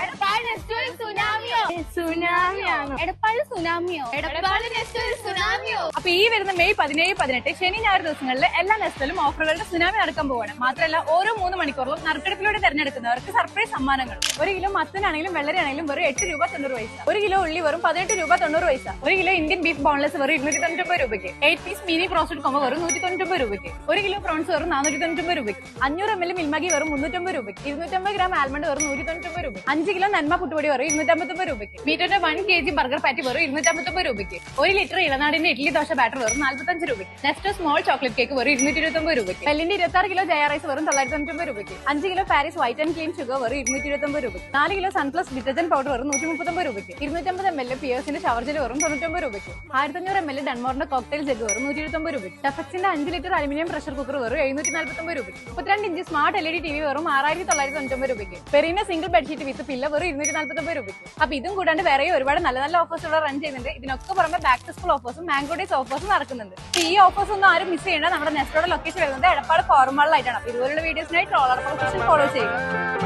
Edappal next ഒരു സുനാമിയോ? സുനാമിയാണോ? Edappal സുനാമിയോ? Edappal next ഒരു സുനാമിയോ? അപ്പൊ ഈ വരുന്ന മെയ് 17, 18 ശനി ഞായർ ദിവസങ്ങളിൽ എല്ലാ നെസ്റ്റലും ഓഫറുകളുടെ സുനാമി നടക്കാൻ പോവാണ്. മാത്രമല്ല ഓരോ 3 മണിക്കൂറിലും നറുക്കെടുപ്പിലൂടെ തെരഞ്ഞെടുക്കുന്നവർക്ക് സർപ്രൈസ് സമ്മാനങ്ങൾ. 1 കിലോ മത്തനാണെങ്കിലും വെള്ളരിയാണെങ്കിലും വെറും 8 രൂപ 90 പൈസ. 1 കിലോ ഉള്ളി വെറും 18 രൂപ 90 പൈസ. 1 കിലോ ഇന്ത്യൻ ബീഫ് ബോൺലെസ് വെറും 299 രൂപയ്ക്ക്. 8 പീസ് മിനി പ്രോസ്റ്റഡ് കൊമ്പ വെറും 199 രൂപയ്ക്ക്. 1 കിലോ പ്രോൺസ് വെറും 499 രൂപയ്ക്ക്. 500 ml മിൽമഗി വെറും 350 രൂപയ്ക്ക്. 250 ഗ്രാം ആൽമണ്ട് വെറും 199 രൂപയ്ക്ക്. 5 കിലോ നന്മ പുട്ടുപൊടി വെറും 259 രൂപയ്ക്ക്. മീറ്ററിന്റെ 1 kg ബർഗർ പാറ്റി വെറും 259 രൂപയ്ക്ക്. 1 ലിറ്റർ ഇളനാടിന്റെ ഇഡ്ലി ദോശ ബാറ്റർ വെറും 45 രൂപയ്ക്ക്. നെസ്റ്റോ സ്മോൾ ചോക്ലേറ്റ് കേക്ക് വെറും 229 രൂപയ്ക്ക്. വെല്ലിന്റെ 26 കിലോ ജയ റൈസ് വെറും 999 രൂപയ്ക്ക്. 5 kilo Paris white and clean sugar വെറും 229 രൂപയ്ക്ക്. 4 കിലോ സൺപ്ലസ് ഡിറ്റർജന്റ് പൗഡർ വെറും 139 രൂപയ്ക്ക്. 250 ml പിയേഴ്സിന്റെ ഷവർ ജെൽ വെറും 99 രൂപയ്ക്ക്. 1500 ml ഡൺമോറിന്റെ കോക്ടെയിൽ ജഗ് വെറും 129 രൂപയ്ക്ക്. ടെഫക്സിന്റെ 5 ലിറ്റർ അലുമിനിയം പ്രഷർ കുക്കർ വെറും 749 രൂപയ്ക്ക്. 32 ഇഞ്ച് സ്മാർട്ട് LED TV വെറും 6999 രൂപയ്ക്ക്. പെരീന സിംഗിൾ ബെഡ്ഷീറ്റ് വിത്ത് പില്ല വെറും 249 രൂപയ്ക്ക്. അപ്പൊ ഇതും കൂടാണ്ട് വേറെ ഒരുപാട് നല്ല നല്ല ഓഫേഴ്സ് ഇവിടെ റൺ ചെയ്യുന്നുണ്ട്. ഇതിനൊക്കെ പുറമെ ബാക്ക് ടു സ്കൂൾ ഓഫേഴ്സും മാംഗോ ഡേയ്സ് ഓഫേഴ്സും നടക്കുന്നുണ്ട്. ഈ ഓഫേഴ്സ് ഒന്നും ആരും മിസ് ചെയ്യേണ്ട. നമ്മുടെ നെസ്റ്റോയുടെ ലൊക്കേഷൻ വരുന്നത് എടപ്പാൾ ഫോർമാളിലായിട്ടാണ്. ഇതുപോലുള്ള വീഡിയോസിനായി ട്രോളർ പ്രൊഫഷൻ ഫോളോ ചെയ്യുക.